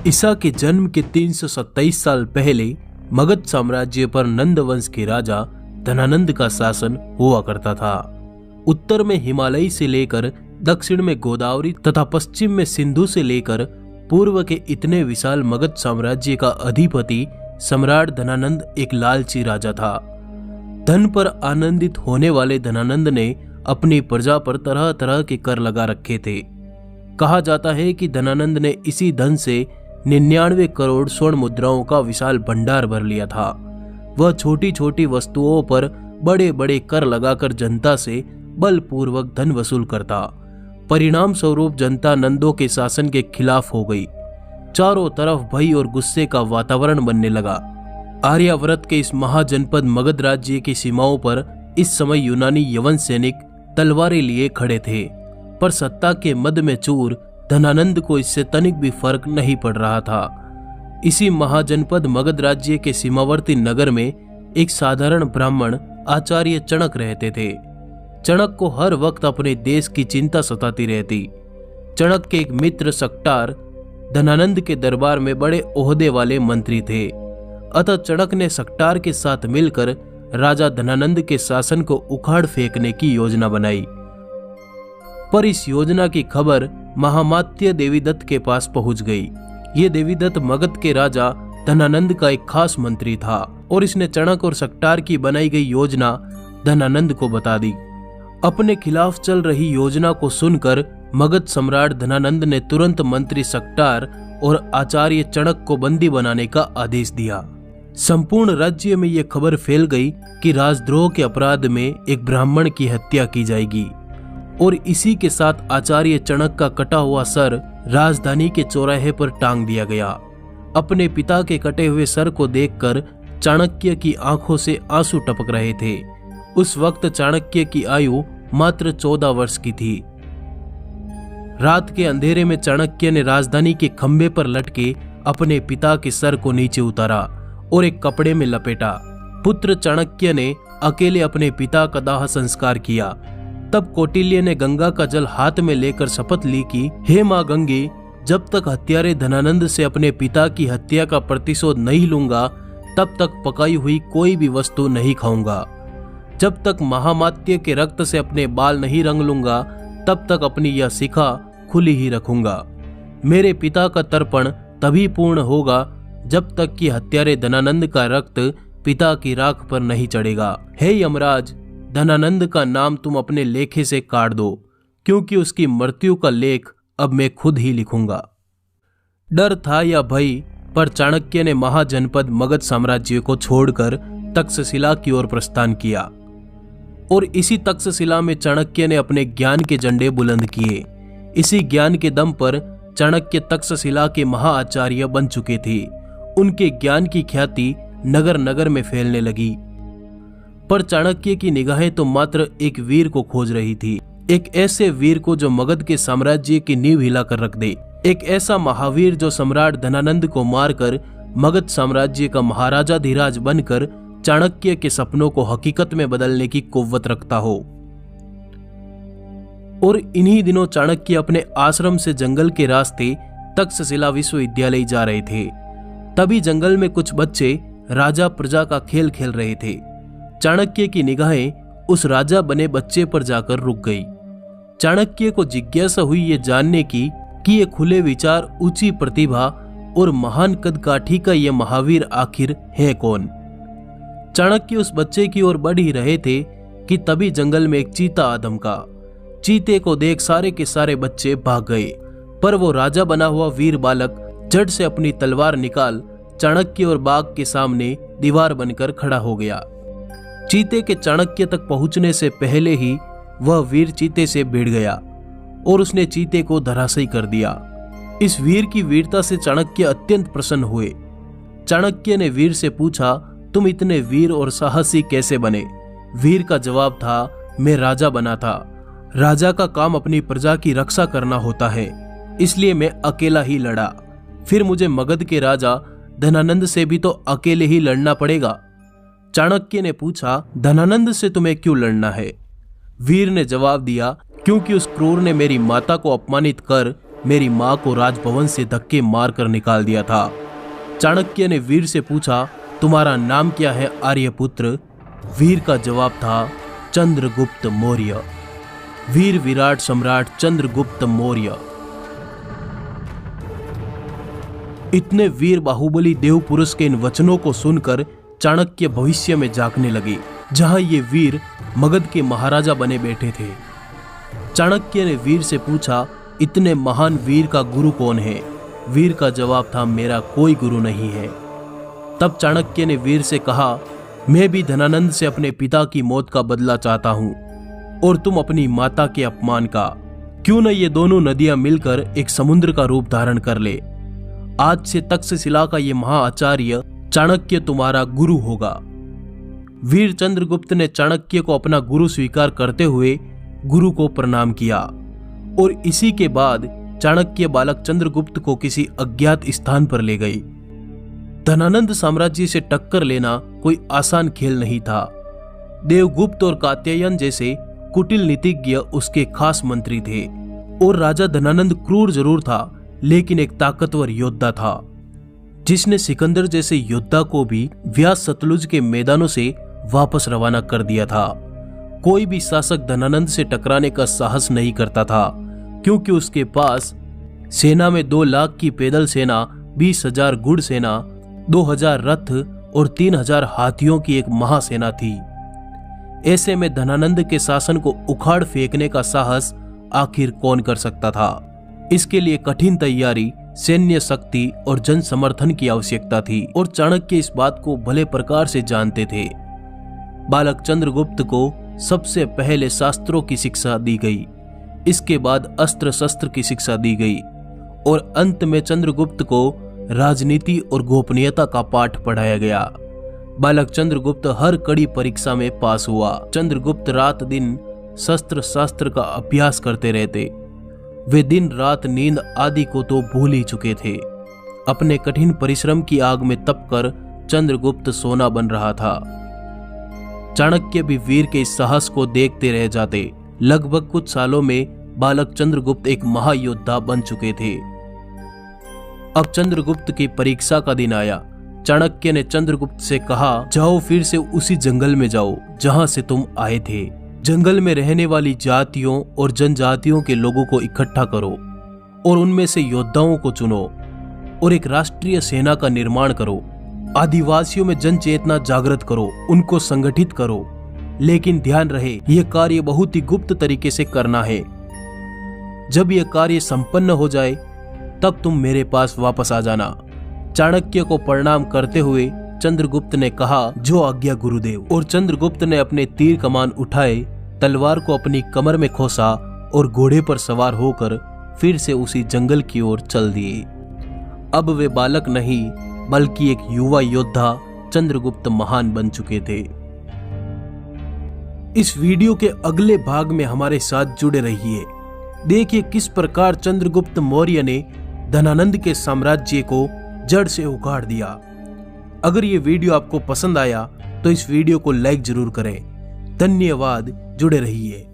ईसा के जन्म के 327 साल पहले मगध साम्राज्य पर नंद वंश के राजा धनानंद का शासन हुआ करता था। उत्तर में हिमालय से लेकर दक्षिण में गोदावरी तथा पश्चिम में सिंधु से लेकर पूर्व के इतने विशाल मगध साम्राज्य का अधिपति सम्राट धनानंद एक लालची राजा था। धन पर आनंदित होने वाले धनानंद ने अपनी प्रजा पर तरह तरह के कर लगा रखे थे। कहा जाता है कि धनानंद ने इसी धन से 99 करोड़ स्वर्ण मुद्राओं का विशाल भंडार भर लिया था। वह छोटी छोटी वस्तुओं पर बड़े बड़े कर लगाकर जनता से बलपूर्वक धन वसूल करता। परिणाम स्वरूप जनता नंदों के शासन के खिलाफ हो गई। चारों तरफ भय और गुस्से का वातावरण बनने लगा। आर्यावर्त के इस महाजनपद मगध राज्य की सीमाओं पर इस समय यूनानी यवन सैनिक तलवारें लिए खड़े थे, पर सत्ता के मद में चूर धनानंद को इससे तनिक भी फर्क नहीं पड़ रहा था। इसी महाजनपद मगध राज्य के सीमावर्ती नगर में एक साधारण ब्राह्मण आचार्य चणक रहते थे। चणक को हर वक्त अपने देश की चिंता सताती रहती। चणक के एक मित्र सक्टार धनानंद के दरबार में बड़े ओहदे वाले मंत्री थे। अतः चणक ने सक्टार के साथ मिलकर राजा धनानंद के शासन को उखाड़ फेंकने की योजना बनाई। पर इस योजना की खबर महामात्य देवीदत्त के पास पहुंच गई। ये देवीदत्त मगध के राजा धनानंद का एक खास मंत्री था और इसने चणक और सक्टार की बनाई गई योजना धनानंद को बता दी। अपने खिलाफ चल रही योजना को सुनकर मगध सम्राट धनानंद ने तुरंत मंत्री सक्टार और आचार्य चणक को बंदी बनाने का आदेश दिया। संपूर्ण राज्य में यह खबर फैल गई कि राजद्रोह के अपराध में एक ब्राह्मण की हत्या की जाएगी और इसी के साथ आचार्य चणक का कटा हुआ सर राजधानी के चौराहे पर टांग दिया गया। अपने पिता के कटे हुए सर को देखकर चाणक्य की आंखों से आंसू टपक रहे थे। उस वक्त चाणक्य की आयु मात्र 14 वर्ष की थी। रात के अंधेरे में चाणक्य ने राजधानी के खंभे पर लटके अपने पिता के सर को नीचे उतारा और एक कपड़े में लपेटा। पुत्र चाणक्य ने अकेले अपने पिता का दाह संस्कार किया। तब कौटिल्य ने गंगा का जल हाथ में लेकर शपथ ली कि हे मां गंगे, जब तक हत्यारे धनानंद से अपने पिता की हत्या का प्रतिशोध नहीं लूंगा तब तक पकाई हुई कोई भी वस्तु नहीं खाऊंगा। जब तक महामात्य के रक्त से अपने बाल नहीं रंग लूंगा तब तक अपनी यह शिखा खुली ही रखूंगा। मेरे पिता का तर्पण तभी पूर्ण होगा जब तक कि हत्यारे धनानंद का रक्त पिता की राख पर नहीं चढ़ेगा। हे यमराज, धनानंद का नाम तुम अपने लेखे से काट दो, क्योंकि उसकी मृत्यु का लेख अब मैं खुद ही लिखूंगा। डर था या भय, पर चाणक्य ने महाजनपद मगध साम्राज्य को छोड़कर तक्षशिला की ओर प्रस्थान किया और इसी तक्षशिला में चाणक्य ने अपने ज्ञान के झंडे बुलंद किए। इसी ज्ञान के दम पर चाणक्य तक्षशिला के महाआचार्य बन चुके थे। उनके ज्ञान की ख्याति नगर नगर में फैलने लगी। पर चाणक्य की निगाहें तो मात्र एक वीर को खोज रही थी, एक ऐसे वीर को जो मगध के साम्राज्य की नींव हिलाकर रख दे, एक ऐसा महावीर जो सम्राट धनानंद को मारकर मगध साम्राज्य का महाराजाधिराज बनकर चाणक्य के सपनों को हकीकत में बदलने की कुव्वत रखता हो। और इन्हीं दिनों चाणक्य अपने आश्रम से जंगल के रास्ते तक्षशिला विश्वविद्यालय जा रहे थे। तभी जंगल में कुछ बच्चे राजा प्रजा का खेल खेल रहे थे। चाणक्य की निगाहें उस राजा बने बच्चे पर जाकर रुक गई। चाणक्य को जिज्ञासा हुई ये जानने की कि ये खुले विचार, ऊंची प्रतिभा और महान कदकाठी का ये महावीर आखिर है कौन। चाणक्य उस बच्चे की ओर बढ़ ही रहे थे कि तभी जंगल में एक चीता आ धमका। चीते को देख सारे के सारे बच्चे भाग गए, पर वो राजा बना हुआ वीर बालक झट से अपनी तलवार निकाल चाणक्य और बाघ के सामने दीवार बनकर खड़ा हो गया। चीते के चाणक्य तक पहुंचने से पहले ही वह वीर चीते से भिड़ गया और उसने चीते को धराशायी कर दिया। इस वीर की वीरता से चाणक्य अत्यंत प्रसन्न हुए। चाणक्य ने वीर से पूछा, तुम इतने वीर और साहसी कैसे बने? वीर का जवाब था, मैं राजा बना था। राजा का काम अपनी प्रजा की रक्षा करना होता है, इसलिए मैं अकेला ही लड़ा। फिर मुझे मगध के राजा धनानंद से भी तो अकेले ही लड़ना पड़ेगा। चाणक्य ने पूछा, धनानंद से तुम्हें क्यों लड़ना है? वीर ने जवाब दिया, क्योंकि उस क्रूर ने मेरी माता को अपमानित कर मेरी माँ को राजभवन से धक्के मारकर निकाल दिया था। चाणक्य ने वीर से पूछा, तुम्हारा नाम क्या है आर्यपुत्र? वीर का जवाब था, चंद्रगुप्त मौर्य। वीर विराट सम्राट चंद्रगुप्त मौर्य। इतने वीर बाहुबली देव पुरुष के इन वचनों को सुनकर चाणक्य भविष्य में झांकने लगे, जहां ये वीर मगध के महाराजा बने बैठे थे। चाणक्य ने वीर से पूछा, इतने महान वीर का गुरु कौन है? वीर का जवाब था, मेरा कोई गुरु नहीं है। तब चाणक्य ने वीर से कहा, मैं भी धनानंद से अपने पिता की मौत का बदला चाहता हूं और तुम अपनी माता के अपमान का। क्यों न ये दोनों नदियां मिलकर एक समुद्र का रूप धारण कर ले। आज से तक्षशिला का ये महाआचार्य चाणक्य तुम्हारा गुरु होगा। वीर चंद्रगुप्त ने चाणक्य को अपना गुरु स्वीकार करते हुए गुरु को प्रणाम किया और इसी के बाद चाणक्य बालक चंद्रगुप्त को किसी अज्ञात स्थान पर ले गई। धनानंद साम्राज्य से टक्कर लेना कोई आसान खेल नहीं था। देवगुप्त और कात्यायन जैसे कुटिल नीतिज्ञ उसके खास मंत्री थे और राजा धनानंद क्रूर जरूर था, लेकिन एक ताकतवर योद्धा था, जिसने सिकंदर जैसे योद्धा को भी व्यास सतलुज के मैदानों से वापस रवाना कर दिया था। कोई भी शासक धनानंद से टकराने का साहस नहीं करता था, क्योंकि उसके पास सेना में 2 लाख की पैदल सेना, 20,000 घुड़ सेना, 2,000 रथ और 3,000 हाथियों की एक महासेना थी। ऐसे में धनानंद के शासन को उखाड़ फेंकने का साहस आखिर कौन कर सकता था? इसके लिए कठिन तैयारी, सैन्य शक्ति और जन समर्थन की आवश्यकता थी और चाणक्य इस बात को भले प्रकार से जानते थे। बालक चंद्रगुप्त को सबसे पहले शास्त्रों की शिक्षा दी गई, इसके बाद अस्त्र शस्त्र की शिक्षा दी गई और अंत में चंद्रगुप्त को राजनीति और गोपनीयता का पाठ पढ़ाया गया। बालक चंद्रगुप्त हर कड़ी परीक्षा में पास हुआ। चंद्रगुप्त रात दिन शस्त्र शास्त्र का अभ्यास करते रहते। वे दिन रात नींद आदि को तो भूल ही चुके थे। अपने कठिन परिश्रम की आग में तपकर चंद्रगुप्त सोना बन रहा था। चाणक्य भी वीर के इस साहस को देखते रह जाते। लगभग कुछ सालों में बालक चंद्रगुप्त एक महायोद्धा बन चुके थे। अब चंद्रगुप्त की परीक्षा का दिन आया। चाणक्य ने चंद्रगुप्त से कहा, जाओ फिर से उसी जंगल में जाओ जहां से तुम आए थे। जंगल में रहने वाली जातियों और जनजातियों के लोगों को इकट्ठा करो और उनमें से योद्धाओं को चुनो और एक राष्ट्रीय सेना का निर्माण करो। आदिवासियों में जन चेतना जागृत करो, उनको संगठित करो, लेकिन ध्यान रहे यह कार्य बहुत ही गुप्त तरीके से करना है। जब यह कार्य संपन्न हो जाए तब तुम मेरे पास वापस आ जाना। चाणक्य को प्रणाम करते हुए चंद्रगुप्त ने कहा, जो आज्ञा गुरुदेव। और चंद्रगुप्त ने अपने तीर कमान उठाए, तलवार को अपनी कमर में खोसा और घोड़े पर सवार होकर फिर से उसी जंगल की ओर चल दिए। अब वे बालक नहीं बल्कि एक युवा योद्धा चंद्रगुप्त महान बन चुके थे। इस वीडियो के अगले भाग में हमारे साथ जुड़े रहिए। देखिए किस प्रकार चंद्रगुप्त मौर्य ने धनानंद के साम्राज्य को जड़ से उखाड़ दिया। अगर ये वीडियो आपको पसंद आया तो इस वीडियो को लाइक जरूर करें। धन्यवाद, जुड़े रहिए।